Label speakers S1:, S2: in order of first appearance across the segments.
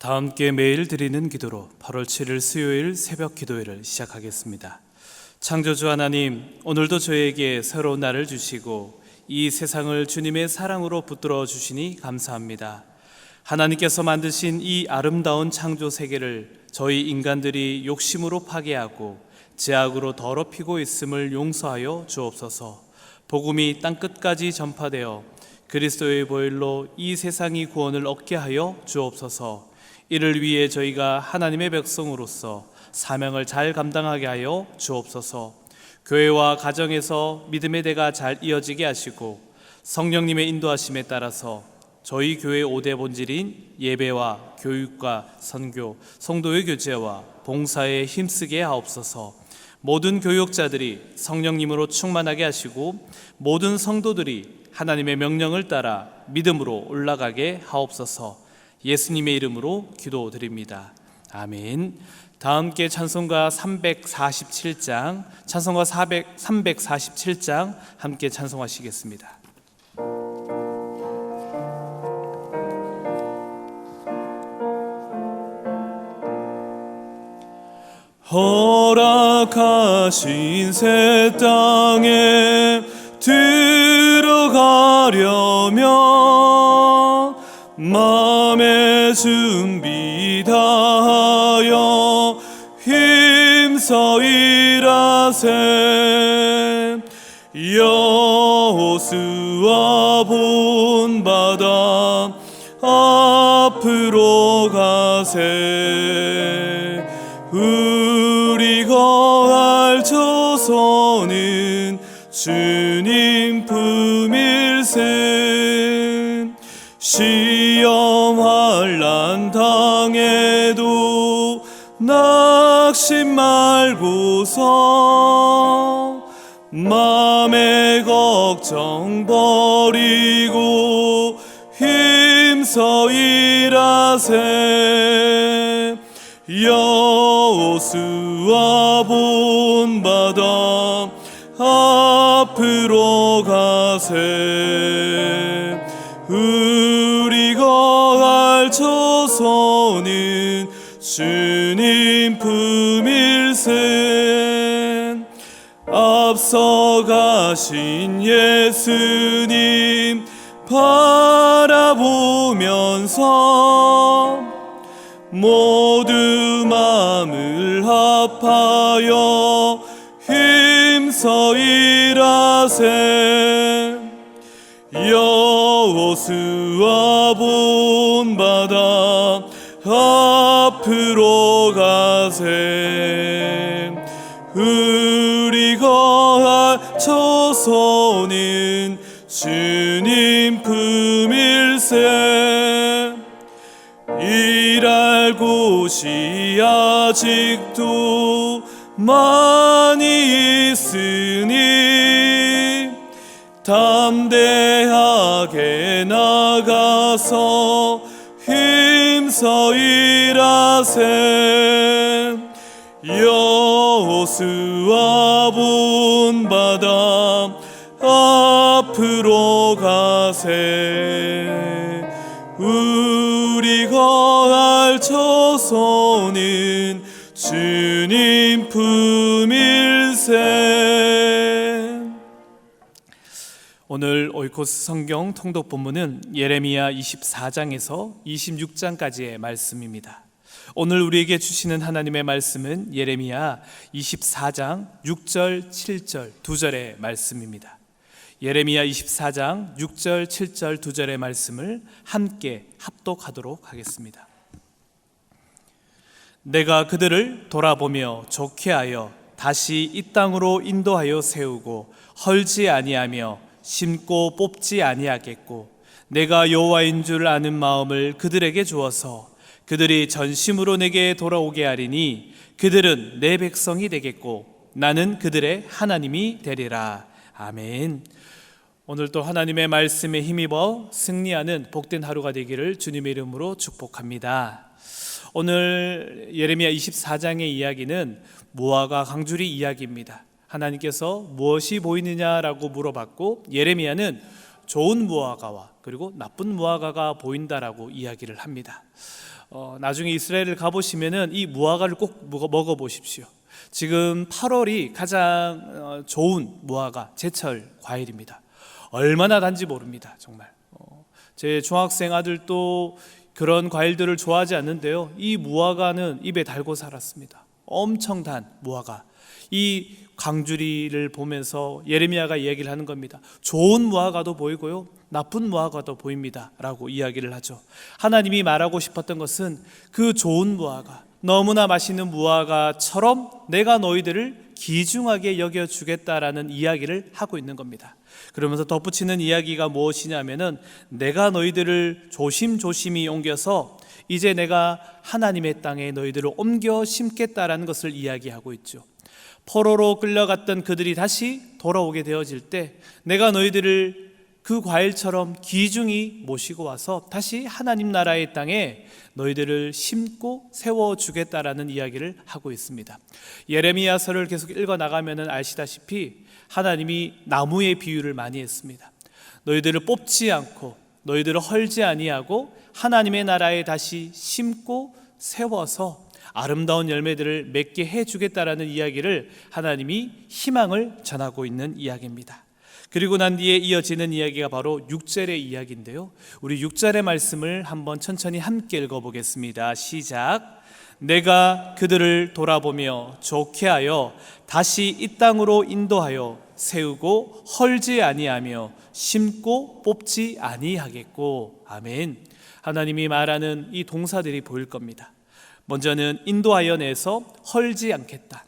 S1: 다 함께 매일 드리는 기도로 8월 7일 수요일 새벽 기도회를 시작하겠습니다. 창조주 하나님, 오늘도 저에게 새로운 날을 주시고 이 세상을 주님의 사랑으로 붙들어 주시니 감사합니다. 하나님께서 만드신 이 아름다운 창조 세계를 저희 인간들이 욕심으로 파괴하고 죄악으로 더럽히고 있음을 용서하여 주옵소서. 복음이 땅끝까지 전파되어 그리스도의 보혈로 이 세상이 구원을 얻게 하여 주옵소서. 이를 위해 저희가 하나님의 백성으로서 사명을 잘 감당하게 하여 주옵소서. 교회와 가정에서 믿음의 대가 잘 이어지게 하시고 성령님의 인도하심에 따라서 저희 교회의 5대 본질인 예배와 교육과 선교, 성도의 교제와 봉사에 힘쓰게 하옵소서. 모든 교육자들이 성령님으로 충만하게 하시고 모든 성도들이 하나님의 명령을 따라 믿음으로 올라가게 하옵소서. 예수님의 이름으로 기도드립니다. 아멘. 다 함께 찬송가 347장, 찬송가 347장 함께 찬송하시겠습니다. 허락하신 새 땅에 들어가려면 마음의 준비 다하여 힘써 일하세. 여호수아 본받아 앞으로 가세. 우리 거할 조선은 주님 품일세. 시험 환난 당해도 낙심 말고서 맘의 걱정 버리고 힘써 일하세. 여호수아 본받아 앞으로 가세. 우리 거할 조선은 주님 품일세. 앞서 가신 예수님 바라보면서 모두 마음을 합하여 힘써 일하세. 여호수아 본받아 앞으로 가세. 우리 거할 조선은 주님 품일세. 일할 곳이 아직도 많이 있으니 담대하게 나가서 힘써 일하세. 여호수아 본받아 앞으로 가세. 우리 거할 조선은 주님 품일세. 오늘 오이코스 성경 통독 본문은 예레미야 24장에서 26장까지의 말씀입니다. 오늘 우리에게 주시는 하나님의 말씀은 예레미야 24장 6절, 7절, 2절의 말씀입니다. 예레미야 24장 6절, 7절, 2절의 말씀을 함께 합독하도록 하겠습니다. 내가 그들을 돌아보며 좋게 하여 다시 이 땅으로 인도하여 세우고 헐지 아니하며 심고 뽑지 아니하겠고 내가 여호와인 줄 아는 마음을 그들에게 주어서 그들이 전심으로 내게 돌아오게 하리니 그들은 내 백성이 되겠고 나는 그들의 하나님이 되리라. 아멘. 오늘도 하나님의 말씀에 힘입어 승리하는 복된 하루가 되기를 주님의 이름으로 축복합니다. 오늘 예레미야 24장의 이야기는 무화과 강주리 이야기입니다. 하나님께서 무엇이 보이느냐라고 물어봤고 예레미야는 좋은 무화과와 그리고 나쁜 무화과가 보인다라고 이야기를 합니다. 나중에 이스라엘을 가보시면은 이 무화과를 꼭 먹어보십시오. 지금 8월이 가장 좋은 무화과 제철 과일입니다. 얼마나 단지 모릅니다. 정말. 제 중학생 아들도 그런 과일들을 좋아하지 않는데요, 이 무화과는 입에 달고 살았습니다. 엄청 단 무화과. 이 광주리를 보면서 예레미야가 이야기를 하는 겁니다. 좋은 무화과도 보이고요, 나쁜 무화과도 보입니다 라고 이야기를 하죠. 하나님이 말하고 싶었던 것은 그 좋은 무화과, 너무나 맛있는 무화과처럼 내가 너희들을 귀중하게 여겨주겠다라는 이야기를 하고 있는 겁니다. 그러면서 덧붙이는 이야기가 무엇이냐면은, 내가 너희들을 조심조심히 옮겨서 이제 내가 하나님의 땅에 너희들을 옮겨 심겠다라는 것을 이야기하고 있죠. 포로로 끌려갔던 그들이 다시 돌아오게 되어질 때 내가 너희들을 그 과일처럼 귀중히 모시고 와서 다시 하나님 나라의 땅에 너희들을 심고 세워주겠다라는 이야기를 하고 있습니다. 예레미야서를 계속 읽어나가면 아시다시피 하나님이 나무의 비유를 많이 했습니다. 너희들을 뽑지 않고 너희들을 헐지 아니하고 하나님의 나라에 다시 심고 세워서 아름다운 열매들을 맺게 해주겠다라는 이야기를 하나님이 희망을 전하고 있는 이야기입니다. 그리고 난 뒤에 이어지는 이야기가 바로 6절의 이야기인데요, 우리 6절의 말씀을 한번 천천히 함께 읽어보겠습니다. 시작. 내가 그들을 돌아보며 좋게 하여 다시 이 땅으로 인도하여 세우고 헐지 아니하며 심고 뽑지 아니하겠고. 아멘. 하나님이 말하는 이 동사들이 보일 겁니다. 먼저는 인도하여 내서 헐지 않겠다,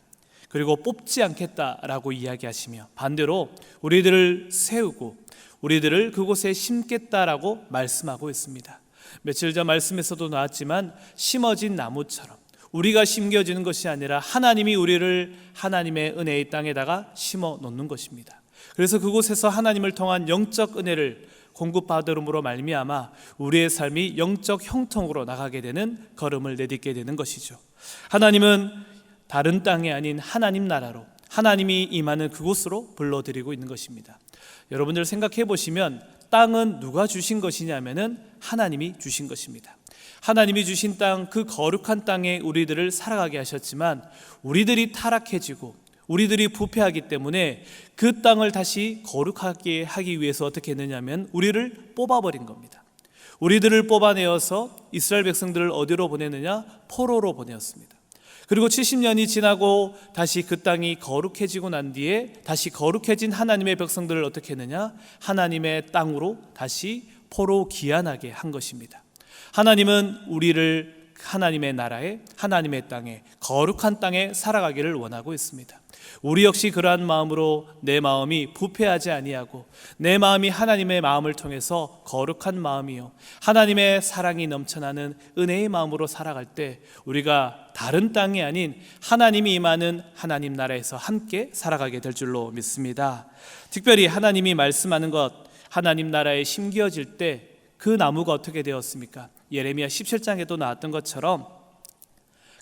S1: 그리고 뽑지 않겠다라고 이야기하시며, 반대로 우리들을 세우고 우리들을 그곳에 심겠다라고 말씀하고 있습니다. 며칠 전 말씀에서도 나왔지만 심어진 나무처럼 우리가 심겨지는 것이 아니라 하나님이 우리를 하나님의 은혜의 땅에다가 심어 놓는 것입니다. 그래서 그곳에서 하나님을 통한 영적 은혜를 공급받음으로 말미암아 우리의 삶이 영적 형통으로 나가게 되는 걸음을 내딛게 되는 것이죠. 하나님은 다른 땅이 아닌 하나님 나라로, 하나님이 임하는 그곳으로 불러들이고 있는 것입니다. 여러분들 생각해 보시면 땅은 누가 주신 것이냐면은 하나님이 주신 것입니다. 하나님이 주신 땅, 그 거룩한 땅에 우리들을 살아가게 하셨지만 우리들이 타락해지고 우리들이 부패하기 때문에 그 땅을 다시 거룩하게 하기 위해서 어떻게 했느냐면 우리를 뽑아버린 겁니다. 우리들을 뽑아내어서 이스라엘 백성들을 어디로 보냈느냐? 포로로 보내었습니다. 그리고 70년이 지나고 다시 그 땅이 거룩해지고 난 뒤에 다시 거룩해진 하나님의 백성들을 어떻게 했느냐? 하나님의 땅으로 다시 포로 귀환하게 한 것입니다. 하나님은 우리를 하나님의 나라에, 하나님의 땅에, 거룩한 땅에 살아가기를 원하고 있습니다. 우리 역시 그러한 마음으로 내 마음이 부패하지 아니하고 내 마음이 하나님의 마음을 통해서 거룩한 마음이요 하나님의 사랑이 넘쳐나는 은혜의 마음으로 살아갈 때 우리가 다른 땅이 아닌 하나님이 임하는 하나님 나라에서 함께 살아가게 될 줄로 믿습니다. 특별히 하나님이 말씀하는 것, 하나님 나라에 심겨질 때 그 나무가 어떻게 되었습니까? 예레미야 17장에도 나왔던 것처럼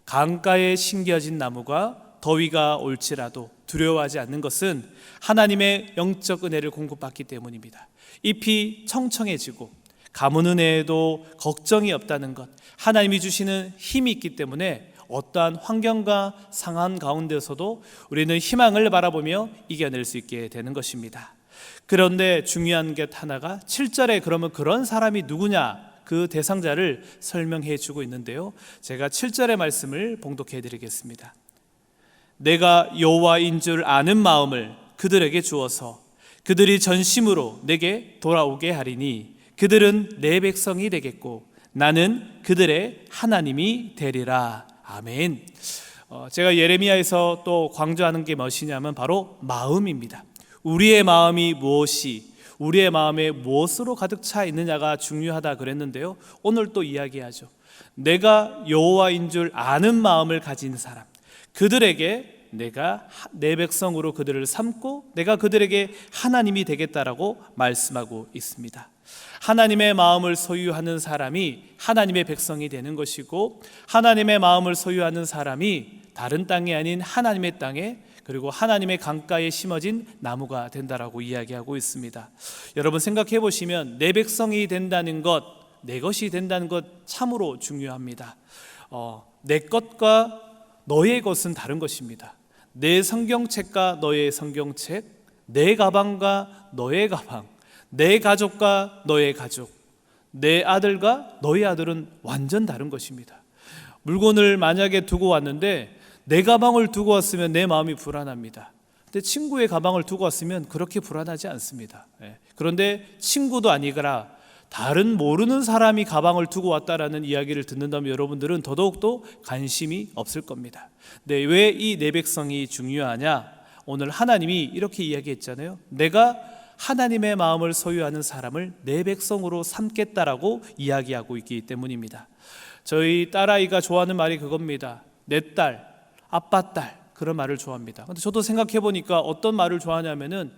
S1: 강가에 심겨진 나무가 더위가 올지라도 두려워하지 않는 것은 하나님의 영적 은혜를 공급받기 때문입니다. 잎이 청청해지고 가문 은혜에도 걱정이 없다는 것, 하나님이 주시는 힘이 있기 때문에 어떠한 환경과 상황 가운데서도 우리는 희망을 바라보며 이겨낼 수 있게 되는 것입니다. 그런데 중요한 게 하나가 7절에 그러면 그런 사람이 누구냐? 그 대상자를 설명해 주고 있는데요, 제가 7절의 말씀을 봉독해 드리겠습니다. 내가 여호와인 줄 아는 마음을 그들에게 주어서 그들이 전심으로 내게 돌아오게 하리니 그들은 내 백성이 되겠고 나는 그들의 하나님이 되리라. 아멘. 제가 예레미야에서 또 강조하는 게 무엇이냐면 바로 마음입니다. 우리의 마음이 무엇이, 우리의 마음에 무엇으로 가득 차 있느냐가 중요하다 그랬는데요, 오늘 또 이야기하죠. 내가 여호와인 줄 아는 마음을 가진 사람, 그들에게 내가 내 백성으로 그들을 삼고 내가 그들에게 하나님이 되겠다라고 말씀하고 있습니다. 하나님의 마음을 소유하는 사람이 하나님의 백성이 되는 것이고, 하나님의 마음을 소유하는 사람이 다른 땅이 아닌 하나님의 땅에 그리고 하나님의 강가에 심어진 나무가 된다라고 이야기하고 있습니다. 여러분 생각해 보시면 내 백성이 된다는 것, 내 것이 된다는 것 참으로 중요합니다. 내 것과 너의 것은 다른 것입니다. 내 성경책과 너의 성경책, 내 가방과 너의 가방, 내 가족과 너의 가족, 내 아들과 너의 아들은 완전 다른 것입니다. 물건을 만약에 두고 왔는데 내 가방을 두고 왔으면 내 마음이 불안합니다. 근데 친구의 가방을 두고 왔으면 그렇게 불안하지 않습니다. 그런데 친구도 아니거라 다른 모르는 사람이 가방을 두고 왔다라는 이야기를 듣는다면 여러분들은 더더욱더 관심이 없을 겁니다. 근데 왜 이 내 백성이 중요하냐? 오늘 하나님이 이렇게 이야기했잖아요. 내가 하나님의 마음을 소유하는 사람을 내 백성으로 삼겠다라고 이야기하고 있기 때문입니다. 저희 딸아이가 좋아하는 말이 그겁니다. 내 딸, 아빠 딸, 그런 말을 좋아합니다. 근데 저도 생각해 보니까 어떤 말을 좋아하냐면은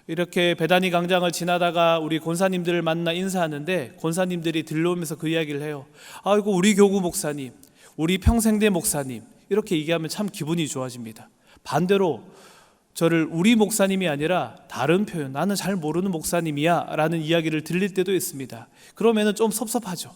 S1: 이렇게 베다니 광장을 지나다가 우리 권사님들을 만나 인사하는데 권사님들이 들러오면서 그 이야기를 해요. 아이고 우리 교구 목사님, 우리 평생대 목사님, 이렇게 얘기하면 참 기분이 좋아집니다. 반대로 저를 우리 목사님이 아니라 다른 표현, 나는 잘 모르는 목사님이야 라는 이야기를 들릴 때도 있습니다. 그러면 좀 섭섭하죠.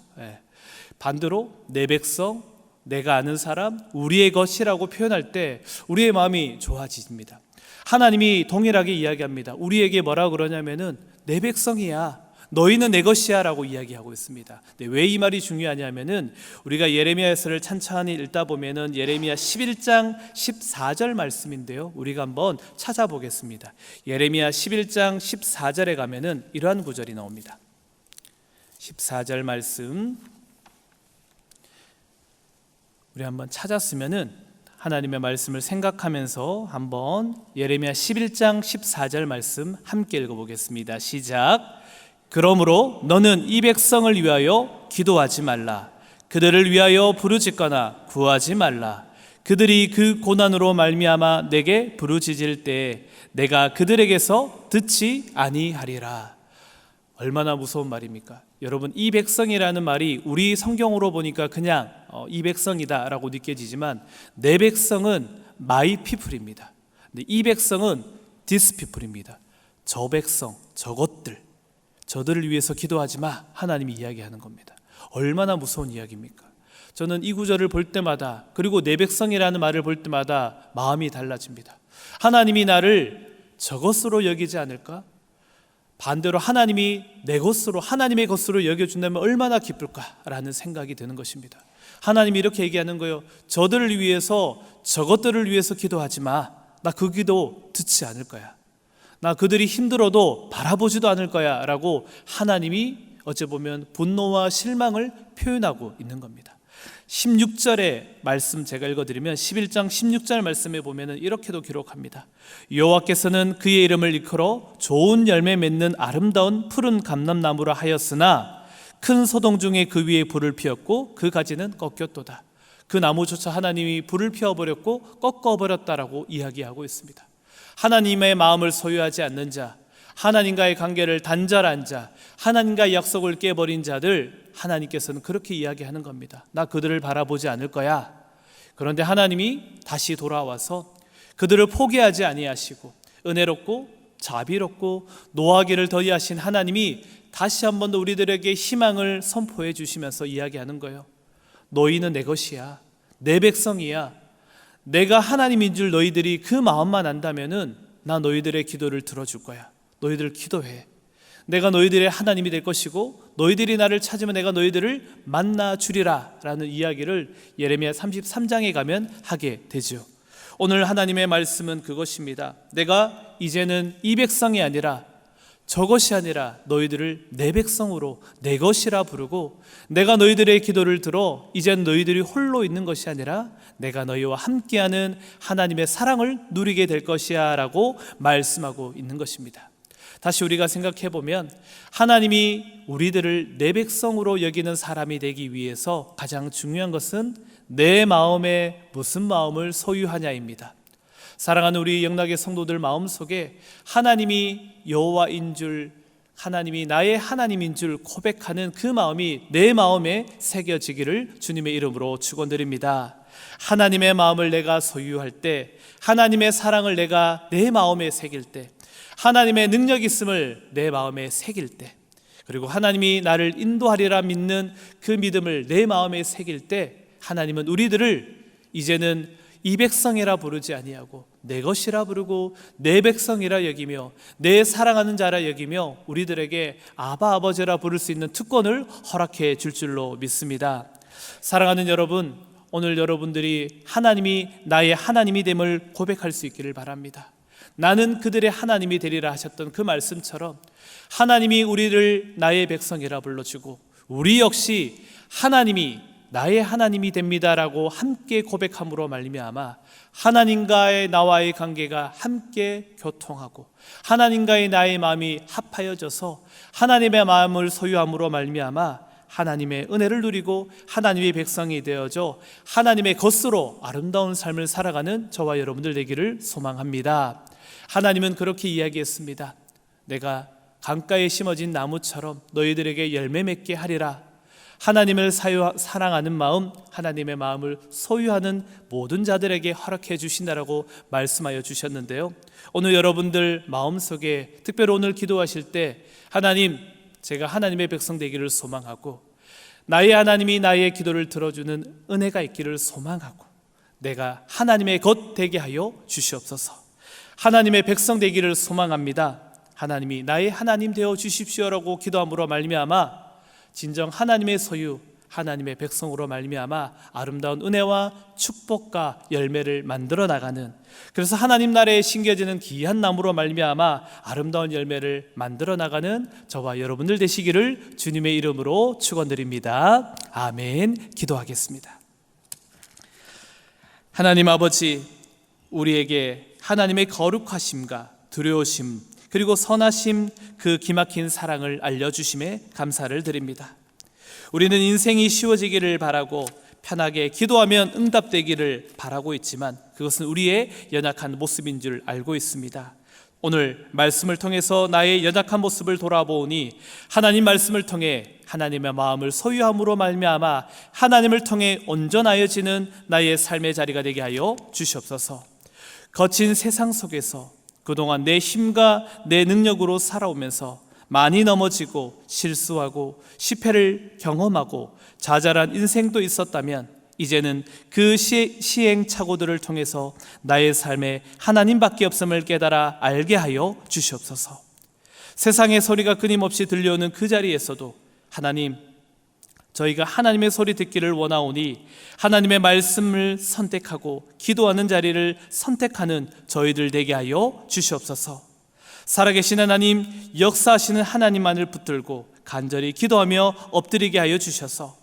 S1: 반대로 내 백성, 내가 아는 사람, 우리의 것이라고 표현할 때 우리의 마음이 좋아집니다. 하나님이 동일하게 이야기합니다. 우리에게 뭐라고 그러냐면은 내 백성이야, 너희는 내 것이야 라고 이야기하고 있습니다. 왜 이 말이 중요하냐면은 우리가 예레미야서를 찬찬히 읽다 보면은 예레미야 11장 14절 말씀인데요, 우리가 한번 찾아보겠습니다. 예레미야 11장 14절에 가면은 이러한 구절이 나옵니다. 14절 말씀 우리 한번 찾았으면은 하나님의 말씀을 생각하면서 한번 예레미야 11장 14절 말씀 함께 읽어보겠습니다. 시작. 그러므로 너는 이 백성을 위하여 기도하지 말라. 그들을 위하여 부르짖거나 구하지 말라. 그들이 그 고난으로 말미암아 내게 부르짖을 때에 내가 그들에게서 듣지 아니하리라. 얼마나 무서운 말입니까? 여러분, 이 백성이라는 말이 우리 성경으로 보니까 그냥 이 백성이다 라고 느껴지지만 내 백성은 my people입니다. 근데 이 백성은 this people입니다. 저 백성, 저것들, 저들을 위해서 기도하지 마, 하나님이 이야기하는 겁니다. 얼마나 무서운 이야기입니까? 저는 이 구절을 볼 때마다, 그리고 내 백성이라는 말을 볼 때마다 마음이 달라집니다. 하나님이 나를 저것으로 여기지 않을까? 반대로 하나님이 내 것으로, 하나님의 것으로 여겨준다면 얼마나 기쁠까라는 생각이 드는 것입니다. 하나님이 이렇게 얘기하는 거예요. 저들을 위해서, 저것들을 위해서 기도하지 마. 나 그 기도 듣지 않을 거야. 나 그들이 힘들어도 바라보지도 않을 거야 라고 하나님이 어찌 보면 분노와 실망을 표현하고 있는 겁니다. 16절의 말씀 제가 읽어드리면 11장 16절 말씀에 보면 이렇게도 기록합니다. 여호와께서는 그의 이름을 일컬어 좋은 열매 맺는 아름다운 푸른 감람나무라 하였으나 큰 소동 중에 그 위에 불을 피웠고 그 가지는 꺾였도다. 그 나무조차 하나님이 불을 피워버렸고 꺾어버렸다라고 이야기하고 있습니다. 하나님의 마음을 소유하지 않는 자, 하나님과의 관계를 단절한 자, 하나님과의 약속을 깨버린 자들, 하나님께서는 그렇게 이야기하는 겁니다. 나 그들을 바라보지 않을 거야. 그런데 하나님이 다시 돌아와서 그들을 포기하지 아니하시고 은혜롭고 자비롭고 노하기를 더디하신 하나님이 다시 한 번 더 우리들에게 희망을 선포해 주시면서 이야기하는 거예요. 너희는 내 것이야. 내 백성이야. 내가 하나님인 줄 너희들이 그 마음만 안다면은 나 너희들의 기도를 들어줄 거야. 너희들 기도해. 내가 너희들의 하나님이 될 것이고 너희들이 나를 찾으면 내가 너희들을 만나 주리라 라는 이야기를 예레미야 33장에 가면 하게 되죠. 오늘 하나님의 말씀은 그것입니다. 내가 이제는 이 백성이 아니라 저것이 아니라 너희들을 내 백성으로 내 것이라 부르고 내가 너희들의 기도를 들어 이젠 너희들이 홀로 있는 것이 아니라 내가 너희와 함께하는 하나님의 사랑을 누리게 될 것이야 라고 말씀하고 있는 것입니다. 다시 우리가 생각해 보면 하나님이 우리들을 내 백성으로 여기는 사람이 되기 위해서 가장 중요한 것은 내 마음에 무슨 마음을 소유하냐입니다. 사랑하는 우리 영락의 성도들 마음속에 하나님이 여호와인 줄, 하나님이 나의 하나님인 줄 고백하는 그 마음이 내 마음에 새겨지기를 주님의 이름으로 축원드립니다. 하나님의 마음을 내가 소유할 때, 하나님의 사랑을 내가 내 마음에 새길 때, 하나님의 능력 있음을 내 마음에 새길 때, 그리고 하나님이 나를 인도하리라 믿는 그 믿음을 내 마음에 새길 때, 하나님은 우리들을 이제는 이 백성이라 부르지 아니하고 내 것이라 부르고 내 백성이라 여기며 내 사랑하는 자라 여기며 우리들에게 아바 아버지라 부를 수 있는 특권을 허락해 줄 줄로 믿습니다. 사랑하는 여러분, 오늘 여러분들이 하나님이 나의 하나님이 됨을 고백할 수 있기를 바랍니다. 나는 그들의 하나님이 되리라 하셨던 그 말씀처럼 하나님이 우리를 나의 백성이라 불러주고 우리 역시 하나님이 나의 하나님이 됩니다라고 함께 고백함으로 말미암아 하나님과의 나와의 관계가 함께 교통하고 하나님과의 나의 마음이 합하여져서 하나님의 마음을 소유함으로 말미암아 하나님의 은혜를 누리고 하나님의 백성이 되어져 하나님의 것으로 아름다운 삶을 살아가는 저와 여러분들 되기를 소망합니다. 하나님은 그렇게 이야기했습니다. 내가 강가에 심어진 나무처럼 너희들에게 열매 맺게 하리라. 하나님을 사랑하는 마음, 하나님의 마음을 소유하는 모든 자들에게 허락해 주신다라고 말씀하여 주셨는데요, 오늘 여러분들 마음속에 특별히 오늘 기도하실 때 하나님, 제가 하나님의 백성 되기를 소망하고 나의 하나님이 나의 기도를 들어주는 은혜가 있기를 소망하고 내가 하나님의 것 되게 하여 주시옵소서. 하나님의 백성 되기를 소망합니다. 하나님이 나의 하나님 되어 주십시오라고 기도함으로 말미암아 진정 하나님의 소유, 하나님의 백성으로 말미암아 아름다운 은혜와 축복과 열매를 만들어 나가는, 그래서 하나님 나라에 심겨지는 귀한 나무로 말미암아 아름다운 열매를 만들어 나가는 저와 여러분들 되시기를 주님의 이름으로 축원드립니다. 아멘. 기도하겠습니다. 하나님 아버지, 우리에게 하나님의 거룩하심과 두려우심 그리고 선하심, 그 기막힌 사랑을 알려주심에 감사를 드립니다. 우리는 인생이 쉬워지기를 바라고 편하게 기도하면 응답되기를 바라고 있지만 그것은 우리의 연약한 모습인 줄 알고 있습니다. 오늘 말씀을 통해서 나의 연약한 모습을 돌아보니 하나님 말씀을 통해 하나님의 마음을 소유함으로 말미암아 하나님을 통해 온전하여지는 나의 삶의 자리가 되게 하여 주시옵소서. 거친 세상 속에서 그동안 내 힘과 내 능력으로 살아오면서 많이 넘어지고 실수하고 실패를 경험하고 좌절한 인생도 있었다면 이제는 그 시행착오들을 통해서 나의 삶에 하나님밖에 없음을 깨달아 알게 하여 주시옵소서. 세상의 소리가 끊임없이 들려오는 그 자리에서도 하나님, 저희가 하나님의 소리 듣기를 원하오니 하나님의 말씀을 선택하고 기도하는 자리를 선택하는 저희들 되게 하여 주시옵소서. 살아계신 하나님, 역사하시는 하나님만을 붙들고 간절히 기도하며 엎드리게 하여 주셔서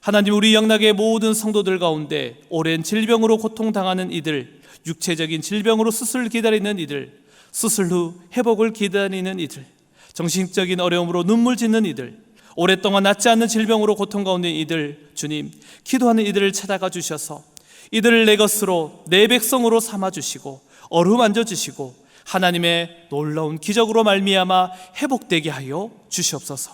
S1: 하나님, 우리 영락의 모든 성도들 가운데 오랜 질병으로 고통당하는 이들, 육체적인 질병으로 수술을 기다리는 이들, 수술 후 회복을 기다리는 이들, 정신적인 어려움으로 눈물 짓는 이들, 오랫동안 낫지 않는 질병으로 고통 가운데 이들, 주님, 기도하는 이들을 찾아가 주셔서 이들을 내 것으로 내 백성으로 삼아주시고 어루만져 주시고 하나님의 놀라운 기적으로 말미암아 회복되게 하여 주시옵소서.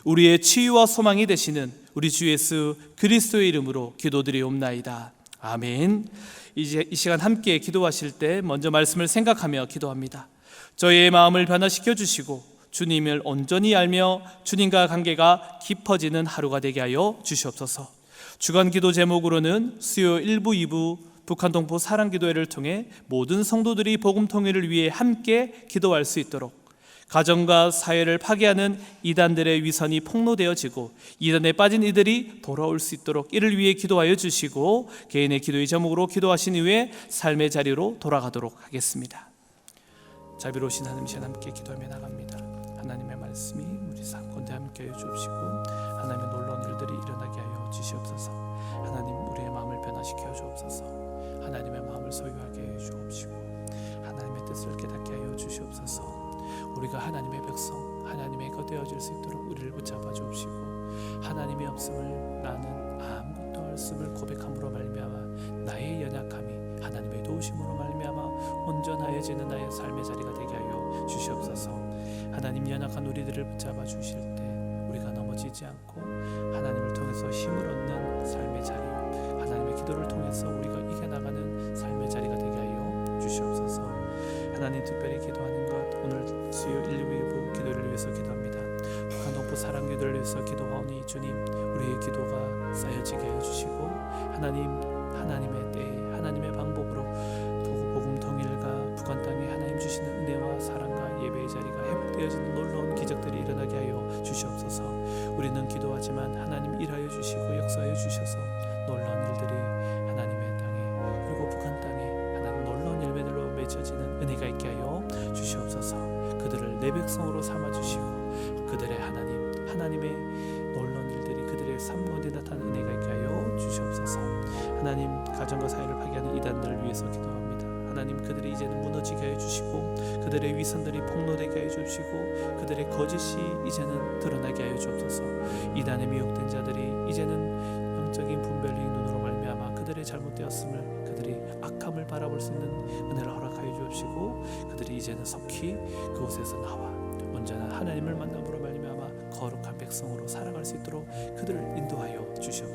S1: 우리의 치유와 소망이 되시는 우리 주 예수 그리스도의 이름으로 기도드리옵나이다. 아멘. 이제 이 시간 함께 기도하실 때 먼저 말씀을 생각하며 기도합니다. 저희의 마음을 변화시켜 주시고 주님을 온전히 알며 주님과 관계가 깊어지는 하루가 되게 하여 주시옵소서. 주간 기도 제목으로는 수요 1부 2부 북한 동포 사랑기도회를 통해 모든 성도들이 복음 통일을 위해 함께 기도할 수 있도록, 가정과 사회를 파괴하는 이단들의 위선이 폭로되어지고 이단에 빠진 이들이 돌아올 수 있도록 이를 위해 기도하여 주시고 개인의 기도의 제목으로 기도하신 이후에 삶의 자리로 돌아가도록 하겠습니다. 자비로우신 하나님, 시간 함께 기도하며 나갑니다. 하나님의 말씀이 우리 삶 가운데 함께 하여 주옵시고 하나님의 놀라운 일들이 일어나게 하여 주시옵소서. 하나님, 우리의 마음을 변화시켜 주옵소서. 하나님의 마음을 소유하게 해 주옵시고 하나님의 뜻을 깨닫게 하여 주시옵소서. 우리가 하나님의 백성, 하나님의 것 되어질 수 있도록 우리를 붙잡아 주옵시고 하나님의 없음을 나는 아무것도 할 수 없음을 고백함으로 말미암아 나의 연약함이 하나님의 도우심으로 말미암아 온전하여지는 나의 삶의 자리가 되게 하여 주시옵소서. 하나님, 연약한 우리들을 붙잡아 주실 때 우리가 넘어지지 않고 하나님을 통해서 힘을 얻는 삶의 자리요, 하나님의 기도를 통해서 하나님 특별히 기도하는 것, 오늘 수요 1, 2부 기도를 위해서 기도합니다. 북한 동포 사랑 기도를 위해서 기도하오니 주님, 우리의 기도가 쌓여지게 해주시고 하나님의 때에 하나님의 방법으로 복음 통일과 북한 땅에 하나님 주시는 은혜와 사랑과 예배의 자리가 회복되어지는 놀라운 기적들이 일어나게 하여 주시옵소서. 우리는 기도하지만 하나님 일하여 주시고 역사하여 주셔서 놀라운 일들이 하나님의 땅에 그리고 북한 땅에 하나님 놀라운 열매들로 맺혀지는 은혜가 있게 하여 주시옵소서. 그들을 내 백성으로 삼아주시고 그들의 하나님의 놀라운 일들이 그들의 삶 가운데 나타나는 은혜가 있게 하여 주시옵소서. 하나님, 가정과 사회를 파괴하는 이단들을 위해서 기도합니다. 하나님, 그들이 이제는 무너지게 하여 주시고 그들의 위선들이 폭로되게 하여 주시고 그들의 거짓이 이제는 드러나게 하여 주옵소서. 이단에 미혹된 자들이 이제는 영적인 분별력의 눈으로 말미암아 그들의 잘못되었음을, 그들이 악함을 바라볼 수 있는 은혜를 허락하여 주옵시고 그들이 이제는 속히 그곳에서 나와 온전한 하나님을 만남으로 말미암아 거룩한 백성으로 살아갈 수 있도록 그들을 인도하여 주시옵소서.